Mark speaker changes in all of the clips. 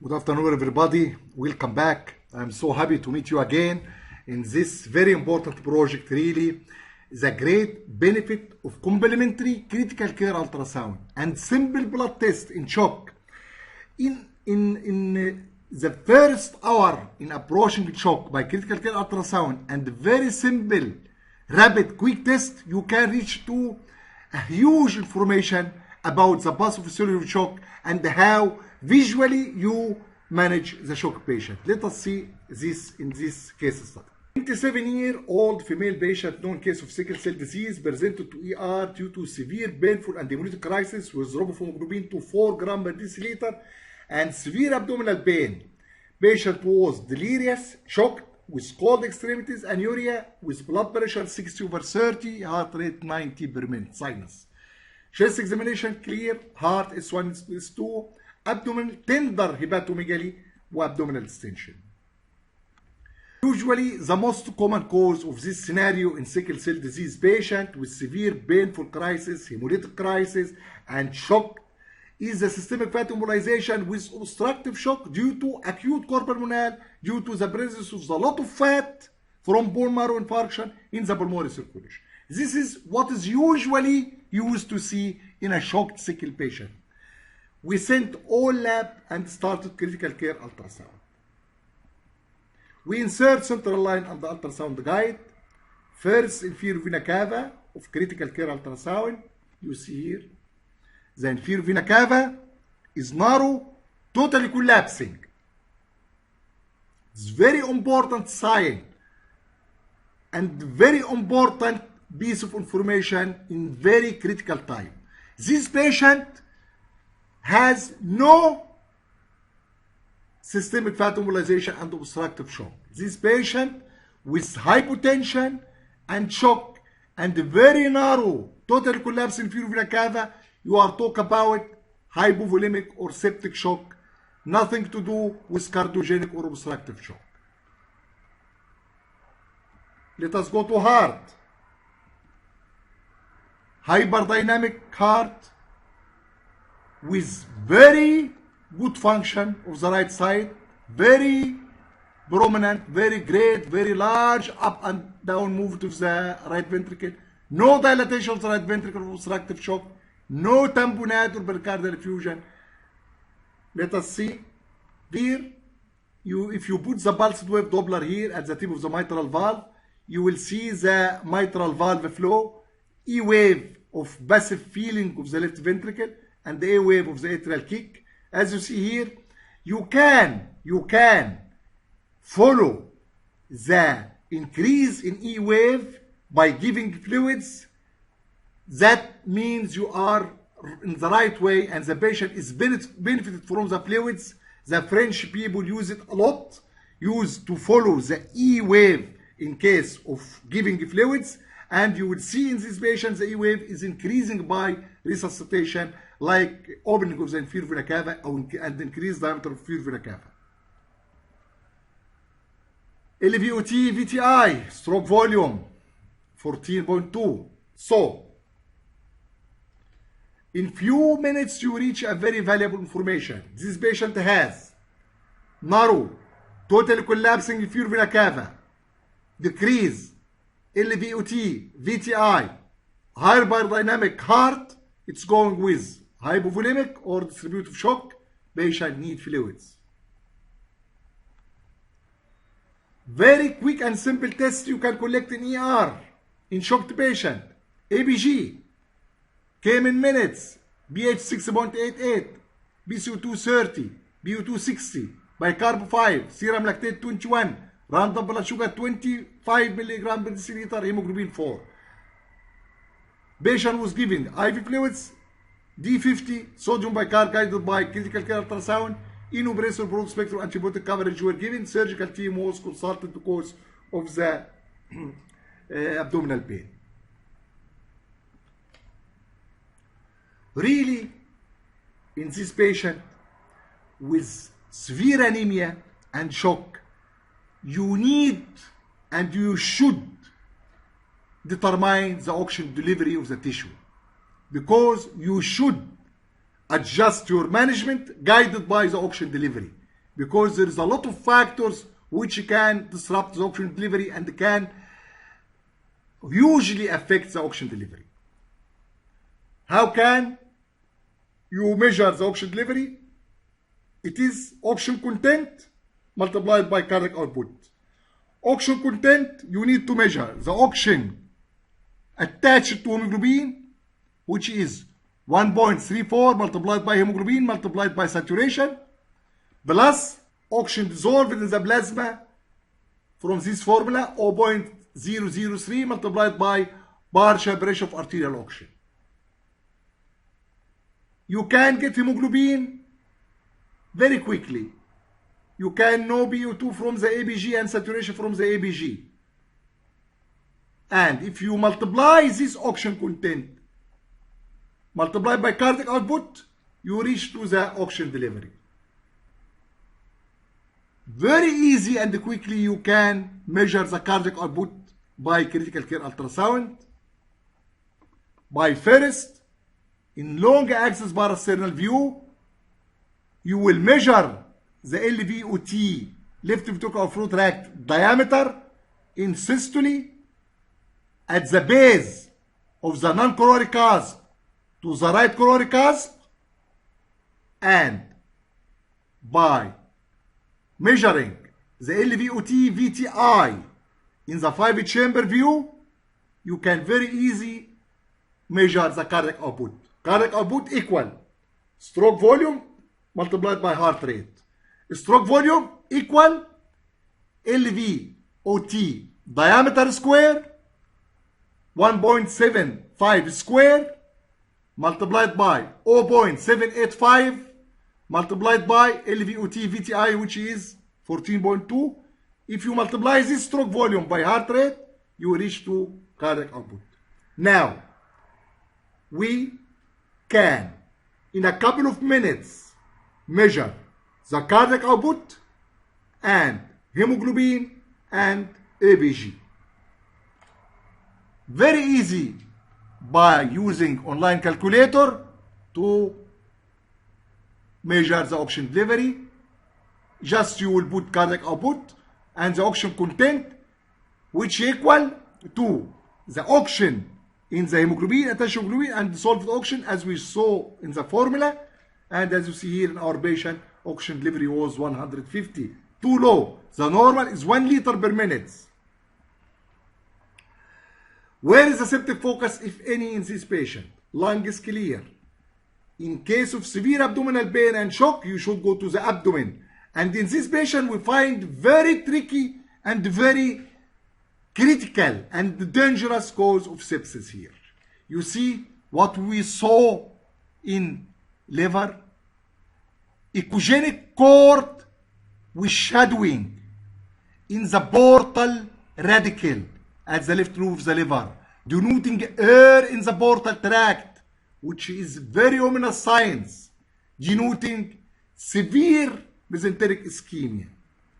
Speaker 1: Good afternoon, everybody. Welcome back. I'm so happy to meet you again in this very important project. Really, the great benefit of complementary critical care ultrasound and simple blood test in shock. In the first hour in approaching shock by critical care ultrasound and very simple, rapid, quick test, you can reach to a huge information about the pathophysiology of shock and how visually you manage the shock patient. Let us see this in this case study. 27-year-old female patient, known case of sickle cell disease, presented to ER due to severe painful and hemolytic crisis with hemoglobin to 4 grams per deciliter and severe abdominal pain. Patient was delirious, shocked, with cold extremities, anuria, with blood pressure 60/30, heart rate 90 per minute, sinus. Chest examination clear, heart S1, S2, abdomen tender hepatomegaly, abdominal distension. Usually, the most common cause of this scenario in sickle cell disease patient with severe painful crisis, hemolytic crisis, and shock is the systemic fat embolization with obstructive shock due to acute cor-pulmonale due to the presence of a lot of fat from bone marrow infarction in the pulmonary circulation. This is what is usually used to see in a shocked sickle patient. We sent all lab and started critical care ultrasound. We insert central line on the ultrasound guide. First inferior vena cava of critical care ultrasound. You see here. The inferior vena cava is narrow, totally collapsing. It's very important sign and very important piece of information in very critical time. This patient has no systemic fat embolization and obstructive shock. This patient with hypotension and shock and very narrow total collapse in inferior vena cava, you are talking about hypovolemic or septic shock, nothing to do with cardiogenic or obstructive shock. Let us go to heart. Hyperdynamic heart with very good function of the right side, very prominent, very great, very large up and down movement of the right ventricle, no dilatation of the right ventricle of obstructive shock, no tamponade or pericardial effusion. Let us see here. If you put the pulsed wave Doppler here at the tip of the mitral valve, you will see the mitral valve flow, E wave of passive feeling of the left ventricle and the A wave of the atrial kick. As you see here, you can follow the increase in E wave by giving fluids. That means you are in the right way and the patient is benefited from the fluids. The French people use it a lot, used to follow the E wave in case of giving fluids. And you will see in this patient the E wave is increasing by resuscitation, like opening of the inferior vena cava and increased diameter of inferior vena cava. LVOT VTI, stroke volume 14.2. So, in few minutes you reach a very valuable information. This patient has narrow, total collapsing inferior vena cava, decrease LVOT, VTI, hyperdynamic heart. It's going with hypovolemic or distributive shock. Patient need fluids. Very quick and simple test you can collect in ER in shocked patient. ABG came in minutes. BH 6.88, BCO2 30, BO2 60, bicarb 5, serum lactate 21, random blood sugar 25 milligram per deciliter, hemoglobin 4. Patient was given IV fluids, D50, sodium bicarb guided by critical care ultrasound, immunosuppressor broad spectrum antibiotic coverage were given. Surgical team was consulted because of the abdominal pain. Really, in this patient with severe anemia and shock, you need and you should determine the oxygen delivery of the tissue, because you should adjust your management guided by the oxygen delivery. because there is a lot of factors which can disrupt the oxygen delivery and can hugely affect the oxygen delivery. How can you measure the oxygen delivery? It is oxygen content multiplied by cardiac output. Oxygen content, you need to measure the oxygen attached to hemoglobin, which is 1.34 multiplied by hemoglobin multiplied by saturation, plus oxygen dissolved in the plasma from this formula 0.003 multiplied by partial pressure of arterial oxygen. You can get hemoglobin very quickly. You can know PO2 from the ABG and saturation from the ABG. And if you multiply this oxygen content multiplied by cardiac output, you reach to the oxygen delivery. Very easy and quickly you can measure the cardiac output by critical care ultrasound. By first, in long axis parasternal view, you will measure the LVOT, left ventricular outflow tract diameter in systole at the base of the non-coronary cusp to the right coronary cusp, and by measuring the LVOT VTI in the 5-chamber view, you can very easy measure the cardiac output. Cardiac output equal stroke volume multiplied by heart rate. Stroke volume equal LVOT diameter square 1.75 square multiplied by 0.785 multiplied by LVOT VTI, which is 14.2. If you multiply this stroke volume by heart rate, you reach to cardiac output. Now, we can, in a couple of minutes, measure the cardiac output and hemoglobin and ABG. Very easy by using online calculator to measure the oxygen delivery. Just you will put cardiac output and the oxygen content, which equal to the oxygen in the hemoglobin, attached hemoglobin, and dissolved oxygen, as we saw in the formula. And as you see here in our patient, oxygen delivery was 150. Too low. The normal is 1 liter per minute. Where is the septic focus, if any, in this patient? Lung is clear. In case of severe abdominal pain and shock, you should go to the abdomen. And in this patient, we find very tricky and very critical and dangerous cause of sepsis here. You see what we saw in liver? Echogenic cord with shadowing in the portal radicle at the left lobe of the liver, denoting air in the portal tract, which is very ominous signs, denoting severe mesenteric ischemia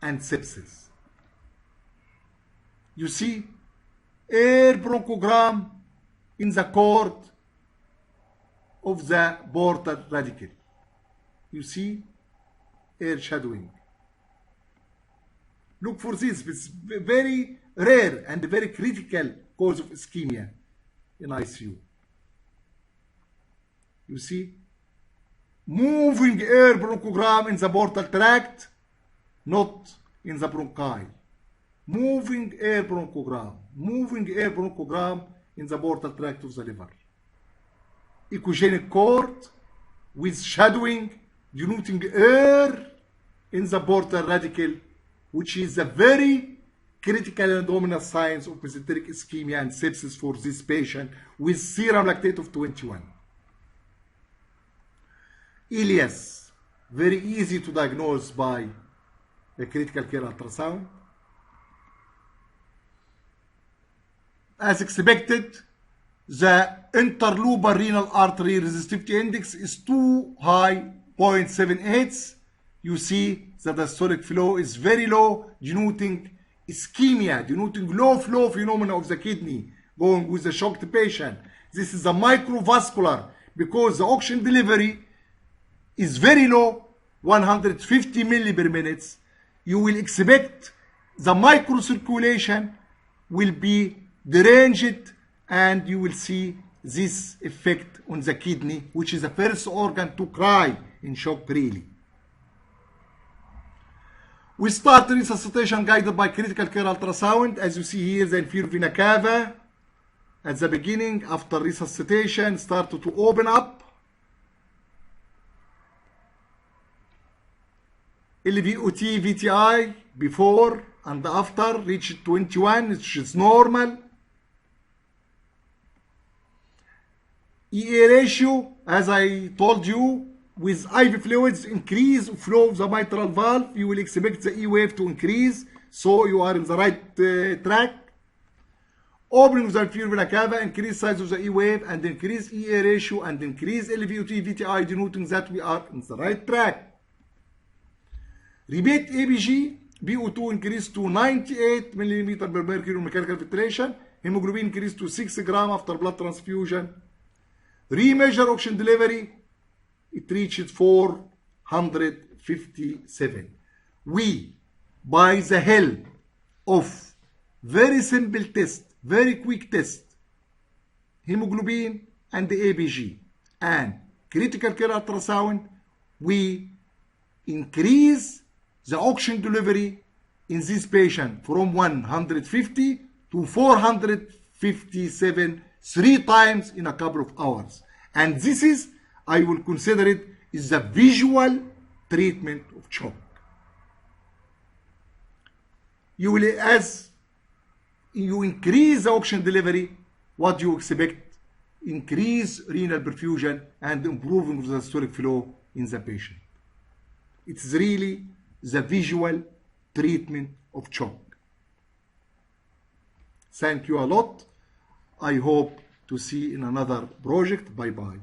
Speaker 1: and sepsis. You see air bronchogram in the cord of the portal radicle. You see air shadowing. Look for this. It's very rare and very critical cause of ischemia in ICU. You see moving air bronchogram in the portal tract, not in the bronchi. Moving air bronchogram in the portal tract of the liver. Echogenic cord with shadowing, denoting air in the portal radicle, which is a very critical and dominant signs of mesenteric ischemia and sepsis for this patient with serum lactate of 21. Ileus, very easy to diagnose by the critical care ultrasound. As expected, the interlobar renal artery resistivity index is too high, 0.78. You see that the systolic flow is very low, denoting ischemia, denoting low flow phenomena of the kidney going with the shocked patient. This is a microvascular because the oxygen delivery is very low 150 milli per minute, you will expect the microcirculation will be deranged, and you will see this effect on the kidney, which is the first organ to cry in shock, really. We start resuscitation guided by critical care ultrasound. As you see here, the inferior vena cava at the beginning, after resuscitation, started to open up. LVOT, VTI before and after reached 21, which is normal. EA ratio, as I told you, with IV fluids, increase flow of the mitral valve, you will expect the E wave to increase, so you are in the right track. Opening of the inferior vena cava, increase size of the E wave, and increase EA ratio, and increase LVOT, VTI, denoting that we are in the right track. Repeat ABG, VO2 increased to 98 millimeter per mercury on mechanical filtration. Hemoglobin increased to 6 grams after blood transfusion. Remeasure oxygen delivery, it reached 457. We, by the help of very simple test, very quick test, hemoglobin and the ABG and critical care ultrasound, we increase the oxygen delivery in this patient from 150 to 457, 3 times in a couple of hours. And this is, I will consider it, is the visual treatment of shock. You will, as you increase the oxygen delivery, what do you expect? Increase renal perfusion and improving of the systolic flow in the patient. It's really the visual treatment of shock. Thank you a lot. I hope to see in another project. Bye bye.